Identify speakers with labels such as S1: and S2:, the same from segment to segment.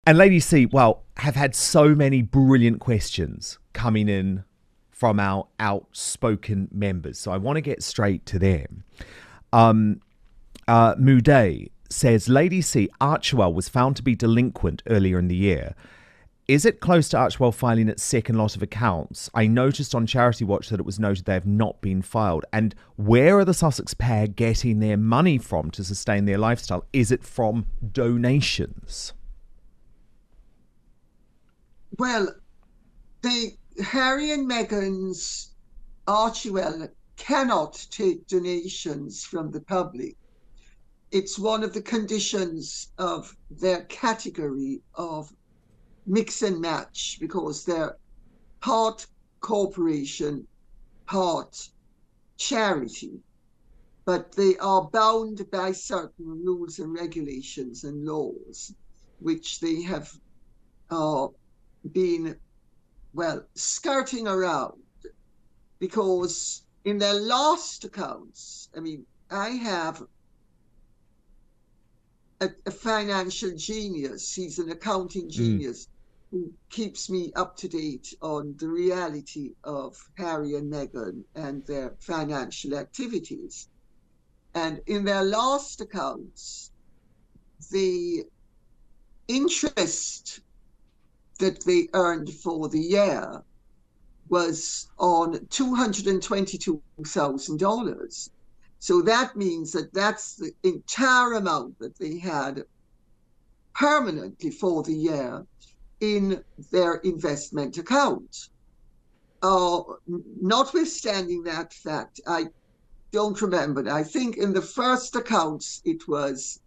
S1: And Lady C, well, have had so many brilliant questions coming in from our outspoken members. So I want to get straight to them. Moudet says, Lady C, Archewell was found to be delinquent earlier in the year. Is it close to Archewell filing its second lot of accounts? I noticed on Charity Watch that it was noted they have not been filed. And where are the Sussex pair getting their money from to sustain their lifestyle? Is it from donations?
S2: Well, Harry and Meghan's Archewell cannot take donations from the public. It's one of the conditions of their category of mix and match, because they're part corporation, part charity, but they are bound by certain rules and regulations and laws, which they have been, well, skirting around, because in their last accounts, I mean, I have a financial genius, he's an accounting genius, who keeps me up to date on the reality of Harry and Meghan and their financial activities. And in their last accounts, the interest that they earned for the year was on $222,000. So that means that that's the entire amount that they had permanently for the year in their investment account. Notwithstanding that fact, I don't remember. I think in the first accounts it was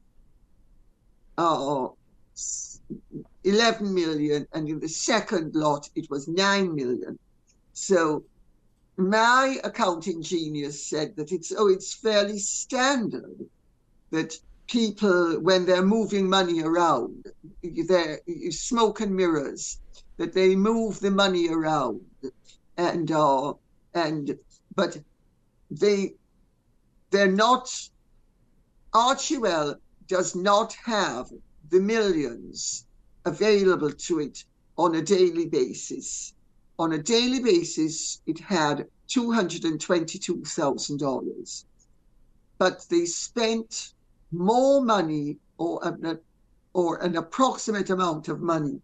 S2: 11 million, and in the second lot it was 9 million. So my accounting genius said that it's fairly standard that people, when they're moving money around, smoke and mirrors, that they move the money around, but they're not. Archewell does not have the millions available to it on a daily basis. On a daily basis, it had $222,000, but they spent more money, or an approximate amount of money,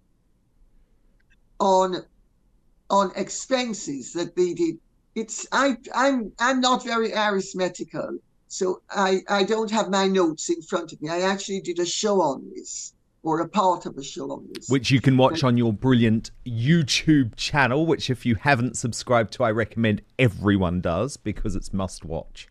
S2: on expenses that they did. I'm not very arithmetical, so I don't have my notes in front of me. I actually did a show on this, or a part of a show on this,
S1: which you can watch on your brilliant YouTube channel, which if you haven't subscribed to, I recommend everyone does, because it's must watch.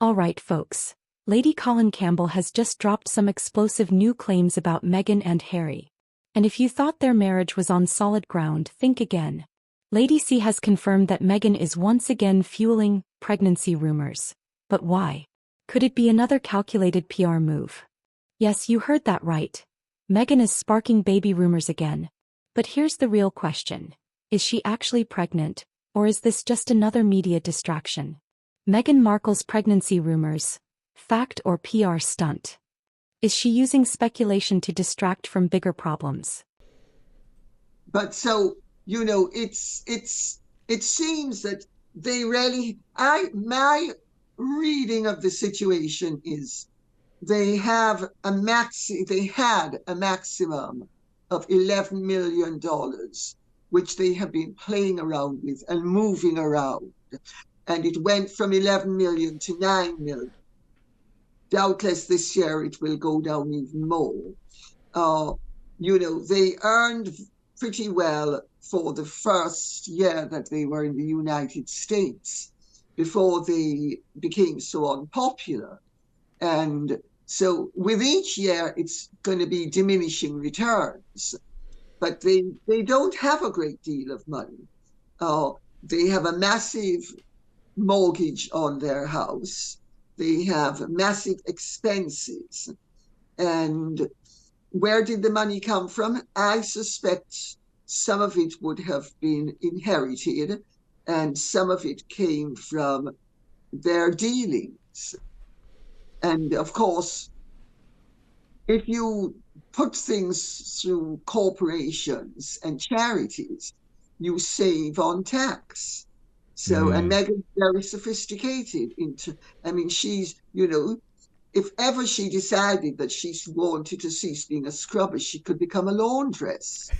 S3: All right, folks. Lady Colin Campbell has just dropped some explosive new claims about Meghan and Harry. And if you thought their marriage was on solid ground, think again. Lady C has confirmed that Meghan is once again fueling pregnancy rumors. But why? Could it be another calculated PR move? Yes, you heard that right. Meghan is sparking baby rumors again. But here's the real question. Is she actually pregnant, or is this just another media distraction? Meghan Markle's pregnancy rumors. Fact or PR stunt? Is she using speculation to distract from bigger problems?
S2: But so, it seems that they really, my reading of the situation is they had a maximum of $11 million, which they have been playing around with and moving around. And it went from 11 million to 9 million. Doubtless this year it will go down even more. They earned pretty well for the first year that they were in the United States, before they became so unpopular. And so with each year, it's going to be diminishing returns. But they don't have a great deal of money. They have a massive mortgage on their house. They have massive expenses. And where did the money come from? I suspect some of it would have been inherited, and some of it came from their dealings. And of course, if you put things through corporations and charities, you save on tax. So, and Meghan's very sophisticated she's, if ever she decided that she wanted to cease being a scrubber, she could become a laundress.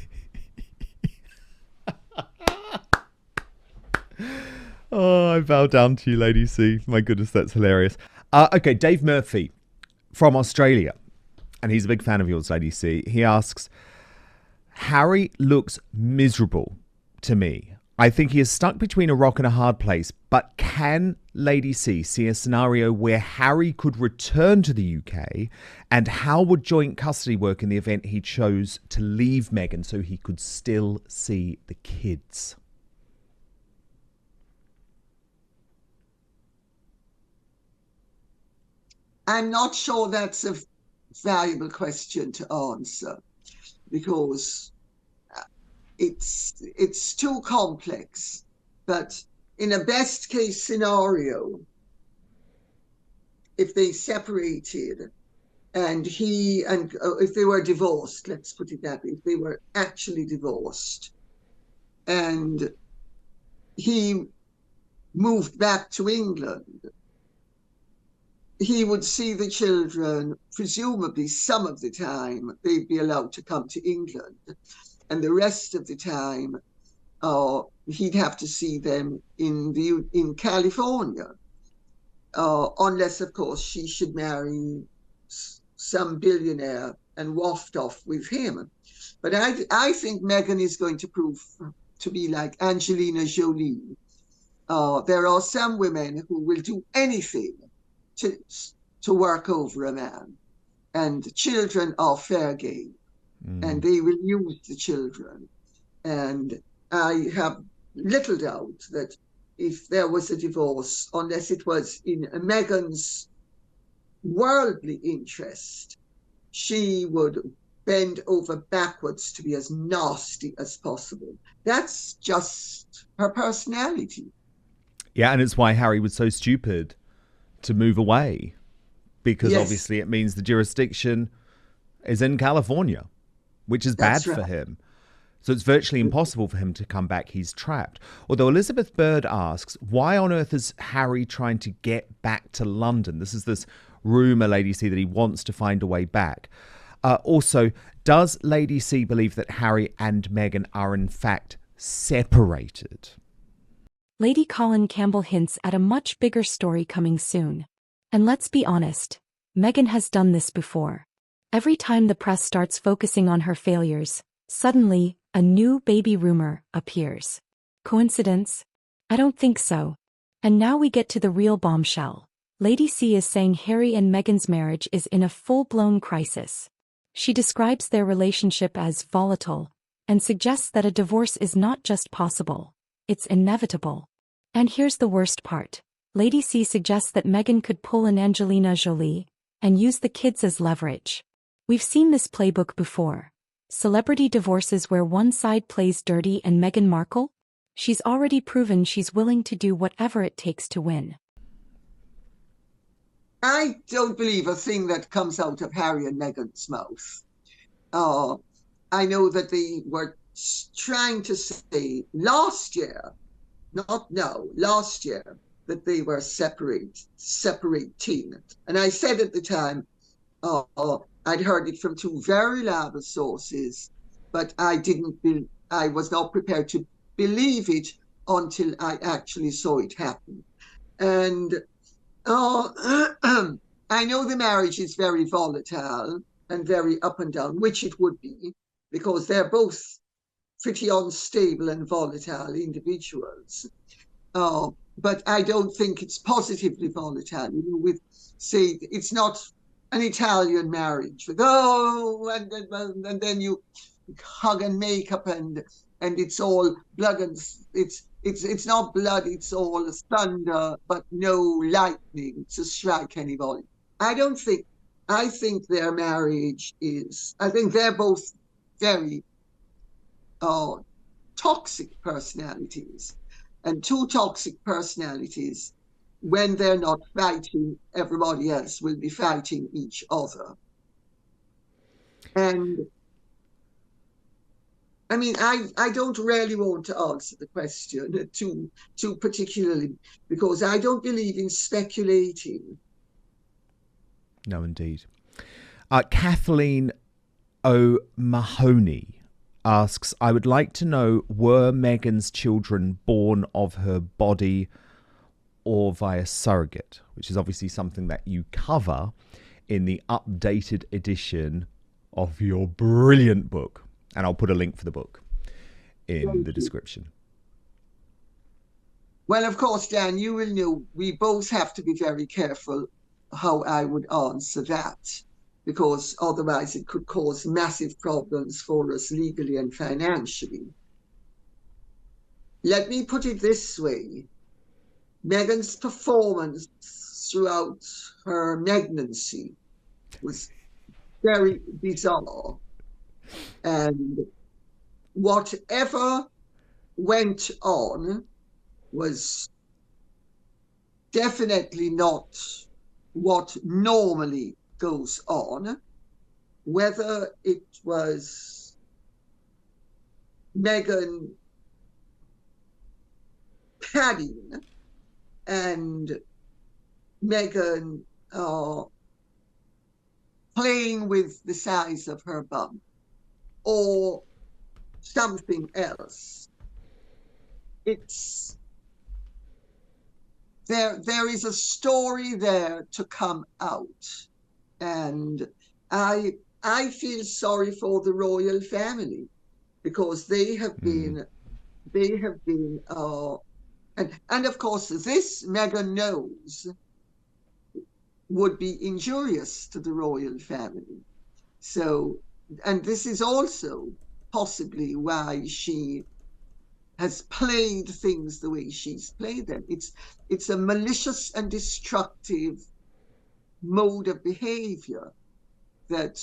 S1: Oh, I bow down to you, Lady C. My goodness, that's hilarious. Okay, Dave Murphy from Australia, and he's a big fan of yours, Lady C. He asks, Harry looks miserable to me. I think he is stuck between a rock and a hard place, but can Lady C see a scenario where Harry could return to the UK, and how would joint custody work in the event he chose to leave Meghan so he could still see the kids?
S2: I'm not sure that's a valuable question to answer, because it's too complex. But in a best case scenario, if they separated and if they were divorced, let's put it that way, if they were actually divorced and he moved back to England, he would see the children, presumably some of the time they'd be allowed to come to England, and the rest of the time he'd have to see them in California, unless, of course, she should marry some billionaire and waft off with him. But I think Meghan is going to prove to be like Angelina Jolie. There are some women who will do anything to work over a man, and children are fair game, and they will use the children. And I have little doubt that if there was a divorce, unless it was in Meghan's worldly interest, she would bend over backwards to be as nasty as possible. That's just her personality.
S1: Yeah, and it's why Harry was so stupid to move away, because obviously it means the jurisdiction is in California, which is bad for him. So it's virtually impossible for him to come back. He's trapped. Although Elizabeth Bird asks, why on earth is Harry trying to get back to London? This rumour, Lady C, that he wants to find a way back. Also, does Lady C believe that Harry and Meghan are in fact separated?
S3: Lady Colin Campbell hints at a much bigger story coming soon. And let's be honest, Meghan has done this before. Every time the press starts focusing on her failures, suddenly, a new baby rumor appears. Coincidence? I don't think so. And now we get to the real bombshell. Lady C is saying Harry and Meghan's marriage is in a full-blown crisis. She describes their relationship as volatile, and suggests that a divorce is not just possible, it's inevitable. And here's the worst part. Lady C suggests that Meghan could pull an Angelina Jolie and use the kids as leverage. We've seen this playbook before. Celebrity divorces where one side plays dirty and Meghan Markle? She's already proven she's willing to do whatever it takes to win.
S2: I don't believe a thing that comes out of Harry and Meghan's mouth. I know that they were trying to say last year, not now, last year, that they were separating. And I said at the time, I'd heard it from two very reliable sources, but I was not prepared to believe it until I actually saw it happen. And I know the marriage is very volatile and very up and down, which it would be, because they're both pretty unstable and volatile individuals. But I don't think it's positively volatile. Say, it's not an Italian marriage with and then you hug and make up and it's all blood and it's not blood, it's all thunder, but no lightning to strike anybody. I think their marriage I think they're both very toxic personalities, and two toxic personalities, when they're not fighting everybody else, will be fighting each other. And I mean, I don't really want to answer the question too particularly, because I don't believe in speculating.
S1: No, indeed. Kathleen O'Mahony asks, I would like to know, were Meghan's children born of her body or via surrogate? Which is obviously something that you cover in the updated edition of your brilliant book. And I'll put a link for the book in the description.
S2: Well, of course, Dan, you will know we both have to be very careful how I would answer that, because otherwise it could cause massive problems for us legally and financially. Let me put it this way. Meghan's performance throughout her pregnancy was very bizarre. And whatever went on was definitely not what normally goes on. Whether it was Meghan padding and Meghan playing with the size of her bum or something else. There is a story there to come out, and I feel sorry for the royal family, because they have been and of course this Meghan knows would be injurious to the royal family. So, and this is also possibly why she has played things the way she's played them. It's a malicious and destructive mode of behavior that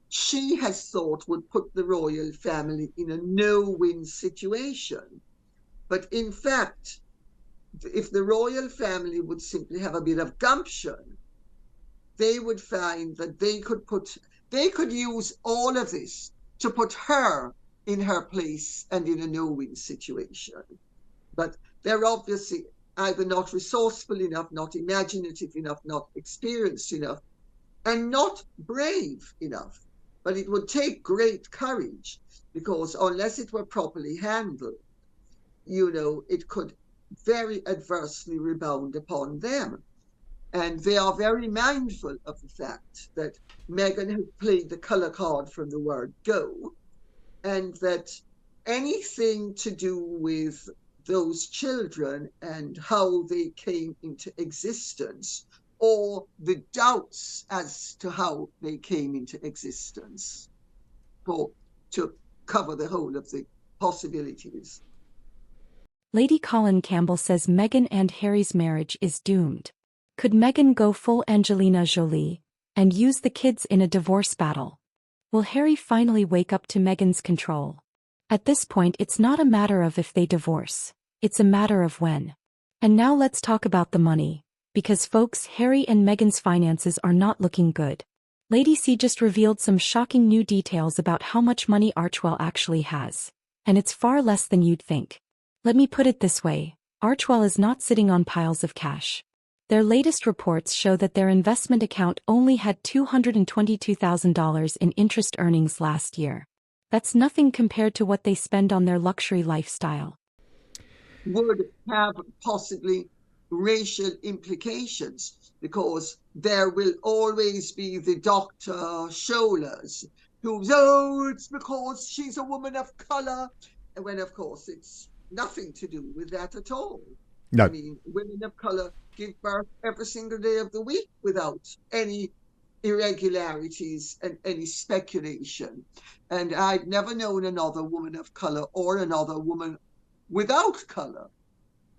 S2: she has thought would put the royal family in a no-win situation. But in fact, if the royal family would simply have a bit of gumption, they would find that they could use all of this to put her in her place and in a no-win situation. But they're obviously either not resourceful enough, not imaginative enough, not experienced enough, and not brave enough. But it would take great courage, because unless it were properly handled, it could very adversely rebound upon them. And they are very mindful of the fact that Meghan has played the colour card from the word go, and that anything to do with those children and how they came into existence, or the doubts as to how they came into existence, to cover the whole of the possibilities.
S3: Lady Colin Campbell says Meghan and Harry's marriage is doomed. Could Meghan go full Angelina Jolie and use the kids in a divorce battle? Will Harry finally wake up to Meghan's control? At this point, it's not a matter of if they divorce, it's a matter of when. And now let's talk about the money, because folks, Harry and Meghan's finances are not looking good. Lady C just revealed some shocking new details about how much money Archewell actually has, and it's far less than you'd think. Let me put it this way, Archewell is not sitting on piles of cash. Their latest reports show that their investment account only had $222,000 in interest earnings last year. That's nothing compared to what they spend on their luxury lifestyle.
S2: Would have possibly racial implications, because there will always be the Dr. Schollers who, it's because she's a woman of colour, when of course it's nothing to do with that at all.
S1: No.
S2: I mean, women of colour give birth every single day of the week without any irregularities and any speculation. And I've never known another woman of colour or another woman without colour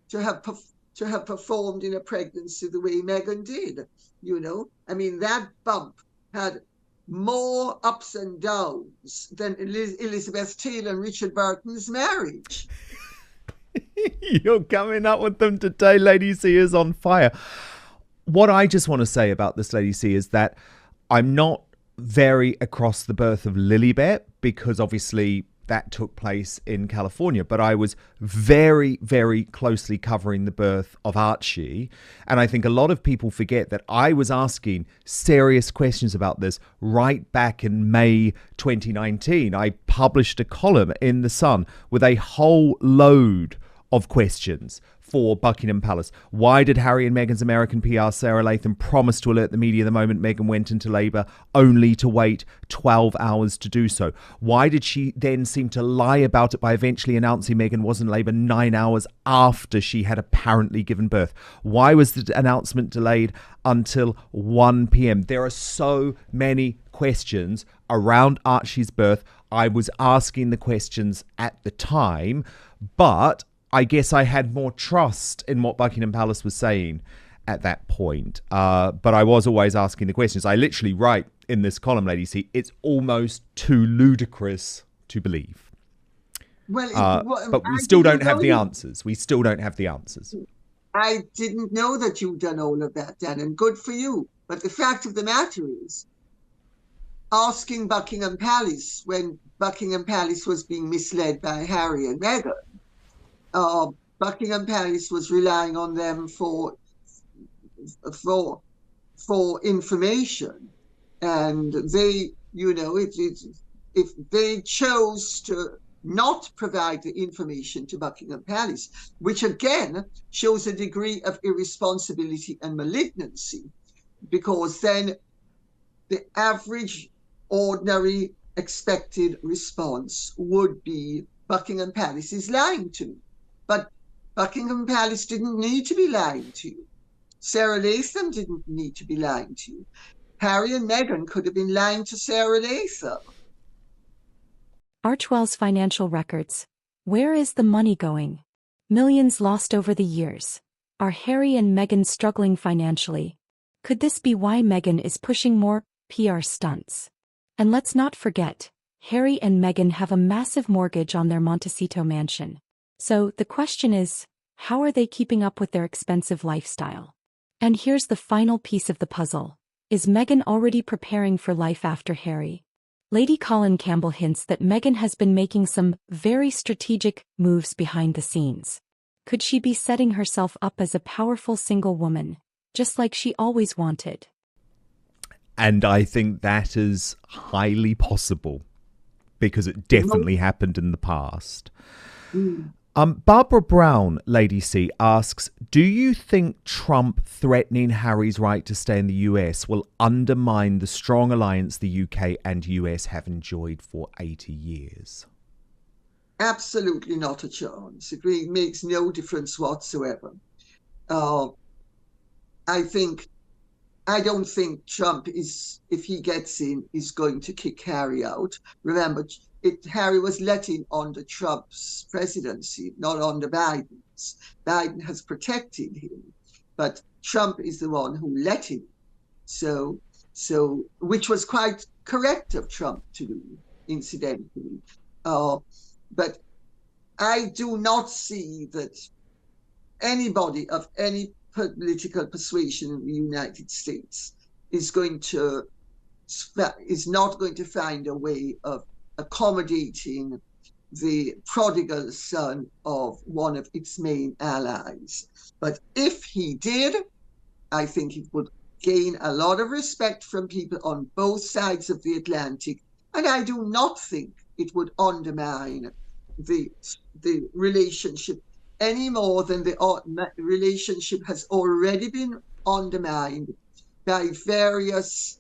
S2: to have performed in a pregnancy the way Meghan did. I mean, that bump had more ups and downs than Elizabeth Taylor and Richard Burton's marriage.
S1: You're coming up with them today. Lady C is on fire. What I just want to say about this Lady C is that I'm not vary across the birth of Lilibet, because obviously that took place in California, but I was very, very closely covering the birth of Archie. And I think a lot of people forget that I was asking serious questions about this right back in May 2019. I published a column in The Sun with a whole load of questions for Buckingham Palace. Why did Harry and Meghan's American PR, Sarah Latham, promise to alert the media the moment Meghan went into labour, only to wait 12 hours to do so? Why did she then seem to lie about it by eventually announcing Meghan was in labour 9 hours after she had apparently given birth? Why was the announcement delayed until 1 p.m? There are so many questions around Archie's birth. I was asking the questions at the time, but I guess I had more trust in what Buckingham Palace was saying at that point. But I was always asking the questions. I literally write in this column, Lady C, it's almost too ludicrous to believe.
S2: Well,
S1: but we still don't have the answers. We still don't have the answers.
S2: I didn't know that you'd done all of that, Dan, and good for you. But the fact of the matter is, asking Buckingham Palace when Buckingham Palace was being misled by Harry and Meghan, Buckingham Palace was relying on them for information, and they, if they chose to not provide the information to Buckingham Palace, which again shows a degree of irresponsibility and malignancy, because then the average, ordinary, expected response would be Buckingham Palace is lying to me. But Buckingham Palace didn't need to be lying to you. Sarah Latham didn't need to be lying to you. Harry and Meghan could have been lying to Sarah Latham.
S3: Archewell's financial records. Where is the money going? Millions lost over the years. Are Harry and Meghan struggling financially? Could this be why Meghan is pushing more PR stunts? And let's not forget, Harry and Meghan have a massive mortgage on their Montecito mansion. So the question is, how are they keeping up with their expensive lifestyle? And here's the final piece of the puzzle. Is Meghan already preparing for life after Harry? Lady Colin Campbell hints that Meghan has been making some very strategic moves behind the scenes. Could she be setting herself up as a powerful single woman, just like she always wanted?
S1: And I think that is highly possible, because it definitely happened in the past. Barbara Brown, Lady C, asks, do you think Trump threatening Harry's right to stay in the US will undermine the strong alliance the UK and US have enjoyed for 80 years?
S2: Absolutely not a chance. It really makes no difference whatsoever. I don't think Trump is, if he gets in, is going to kick Harry out. Remember, Harry was let in under Trump's presidency, not under Biden's. Biden has protected him, but Trump is the one who let him. So which was quite correct of Trump to do, incidentally. But I do not see that anybody of any political persuasion in the United States is not going to find a way of accommodating the prodigal son of one of its main allies. But if he did, I think it would gain a lot of respect from people on both sides of the Atlantic, and I do not think it would undermine the relationship any more than the relationship has already been undermined by various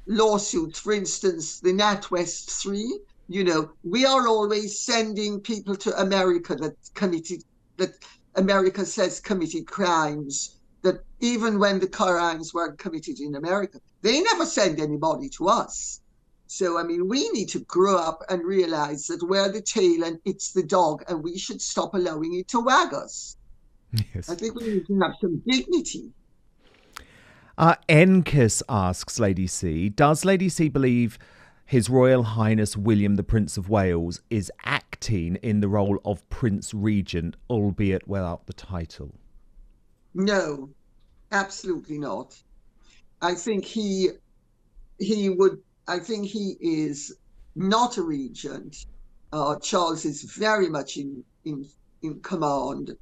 S2: lawsuits. For instance, the NatWest 3, we are always sending people to America that America says committed crimes, that even when the crimes weren't committed in America, they never send anybody to us. So, we need to grow up and realize that we're the tail and it's the dog, and we should stop allowing it to wag us. Yes. I think we need to have some dignity.
S1: Enkis asks Lady C, does Lady C believe His Royal Highness William the Prince of Wales is acting in the role of Prince Regent, albeit without the title?
S2: No, absolutely not. I think he I think he is not a regent. Charles is very much in command.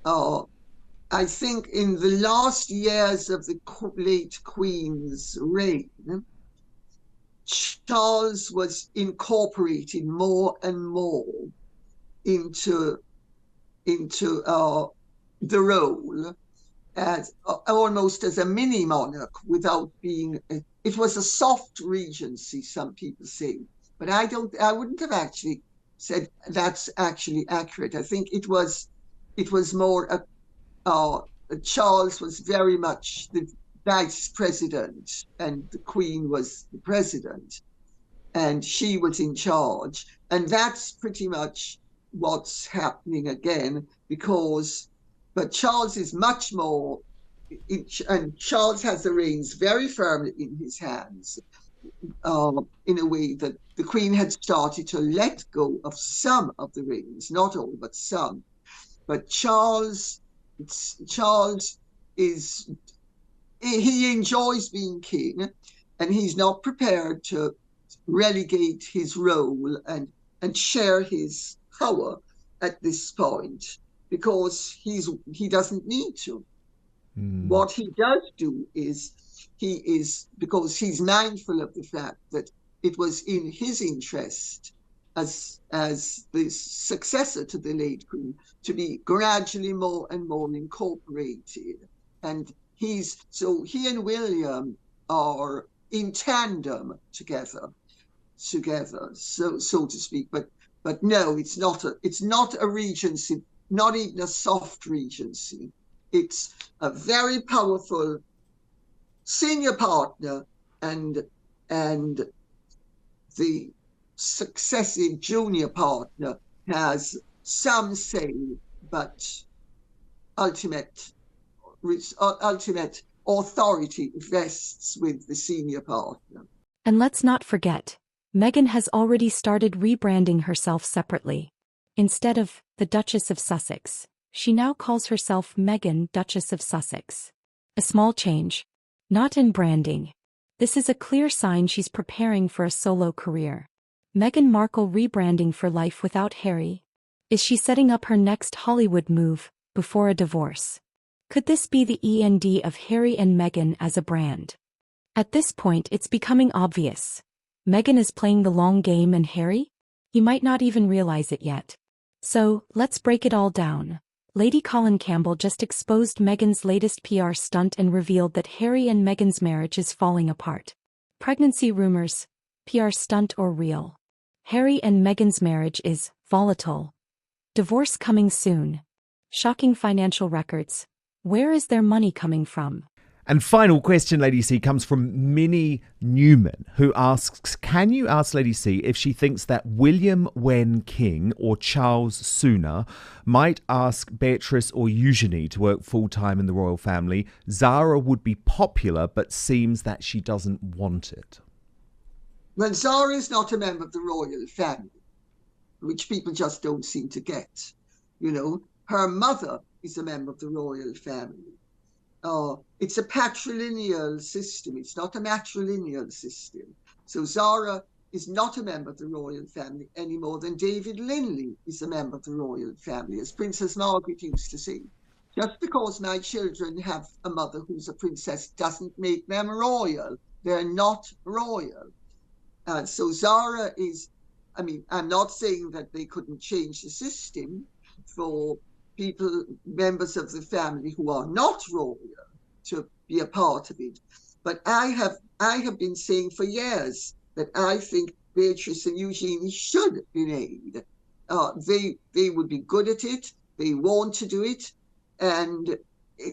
S2: Uh, I think in the last years of the late Queen's reign, Charles was incorporated more and more into the role as almost as a mini monarch without being. It was a soft regency, some people say, but I wouldn't have actually said that's actually accurate. I think it was more. Charles was very much the vice president, and the Queen was the president, and she was in charge, and that's pretty much what's happening again, but Charles is much more, and Charles has the reins very firmly in his hands, in a way that the Queen had started to let go of some of the reins, not all, but some. But Charles he enjoys being king, and he's not prepared to relegate his role and share his power at this point, because he doesn't need to. What he does do is because he's mindful of the fact that it was in his interest as the successor to the late Queen to be gradually more and more incorporated, and he and William are in tandem together, so to speak. But no, it's not a regency, not even a soft regency. It's a very powerful senior partner, and the successive junior partner has some say, but ultimate authority rests with the senior partner.
S3: And let's not forget, Meghan has already started rebranding herself separately. Instead of the Duchess of Sussex, she now calls herself Meghan, Duchess of Sussex. A small change, not in branding. This is a clear sign she's preparing for a solo career. Meghan Markle rebranding for life without Harry? Is she setting up her next Hollywood move before a divorce? Could this be the end of Harry and Meghan as a brand? At this point, it's becoming obvious. Meghan is playing the long game, and Harry? He might not even realize it yet. So, let's break it all down. Lady Colin Campbell just exposed Meghan's latest PR stunt and revealed that Harry and Meghan's marriage is falling apart. Pregnancy rumors, PR stunt or real? Harry and Meghan's marriage is volatile. Divorce coming soon. Shocking financial records. Where is their money coming from?
S1: And final question, Lady C, comes from Minnie Newman, who asks, can you ask Lady C if she thinks that William when king or Charles sooner might ask Beatrice or Eugenie to work full-time in the royal family? Zara would be popular, but seems that she doesn't want it.
S2: Well, Zara is not a member of the royal family, which people just don't seem to get. You know, her mother is a member of the royal family. It's a patrilineal system. It's not a matrilineal system. So Zara is not a member of the royal family any more than David Linley is a member of the royal family, as Princess Margaret used to say. Just because my children have a mother who's a princess doesn't make them royal. They're not royal. So Zara is, I mean, I'm not saying that they couldn't change the system for people, members of the family who are not royal, to be a part of it. But I have been saying for years that I think Beatrice and Eugenie should be made. They would be good at it. They want to do it. And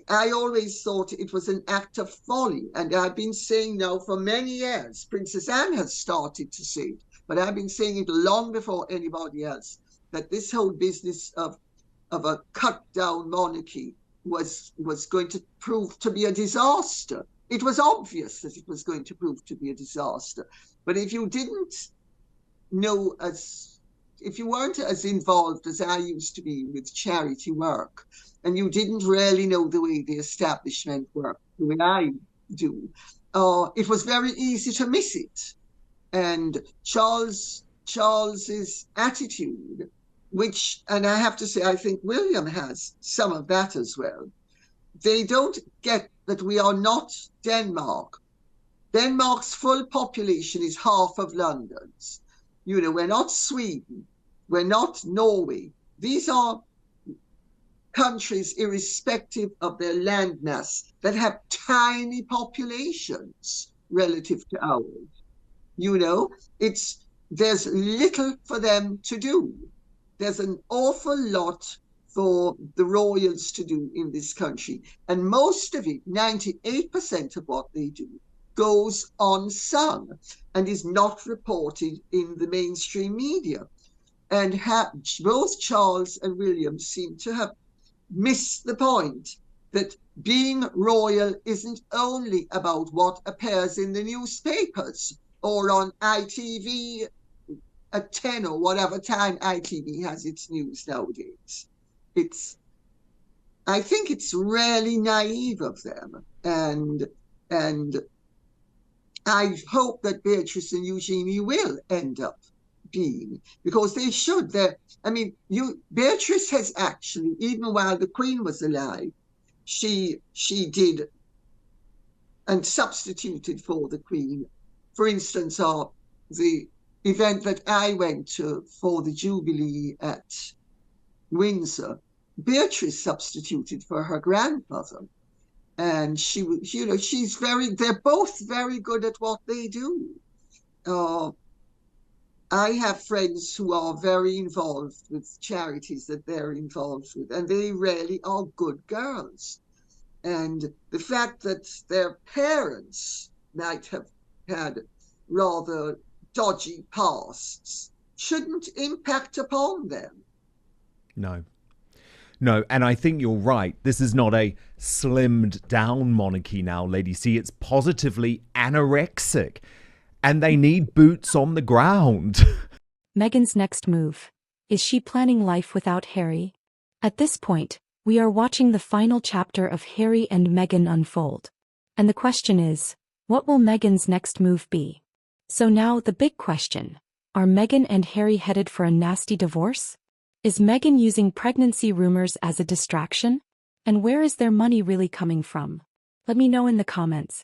S2: I always thought it was an act of folly. And I've been saying now for many years, Princess Anne has started to say it, but I've been saying it long before anybody else, that this whole business of a cut-down monarchy was going to prove to be a disaster. It was obvious that it was going to prove to be a disaster. But if you didn't know, if you weren't as involved as I used to be with charity work, and you didn't really know the way the establishment worked, the way I do, it was very easy to miss it. And Charles's attitude, which, and I have to say, I think William has some of that as well. They don't get that we are not Denmark. Denmark's full population is half of London's. We're not Sweden. We're not Norway. These are countries, irrespective of their landmass, that have tiny populations relative to ours. There's little for them to do. There's an awful lot for the royals to do in this country. And most of it, 98% of what they do, goes unsung and is not reported in the mainstream media. And both Charles and William seem to have missed the point that being royal isn't only about what appears in the newspapers or on ITV at 10 or whatever time ITV has its news nowadays. I think it's really naive of them. And I hope that Beatrice and Eugenie will end up being, because they should. Beatrice has actually, even while the Queen was alive, she did and substituted for the Queen. For instance, the event that I went to for the Jubilee at Windsor, Beatrice substituted for her grandmother. And they're both very good at what they do. I have friends who are very involved with charities that they're involved with, and they really are good girls. And the fact that their parents might have had rather dodgy pasts shouldn't impact upon them.
S1: No, and I think you're right. This is not a slimmed down monarchy now, Lady C. It's positively anorexic. And they need boots on the ground.
S3: Meghan's next move. Is she planning life without Harry? At this point, we are watching the final chapter of Harry and Meghan unfold. And the question is, what will Meghan's next move be? So now the big question. Are Meghan and Harry headed for a nasty divorce? Is Meghan using pregnancy rumors as a distraction? And where is their money really coming from? Let me know in the comments.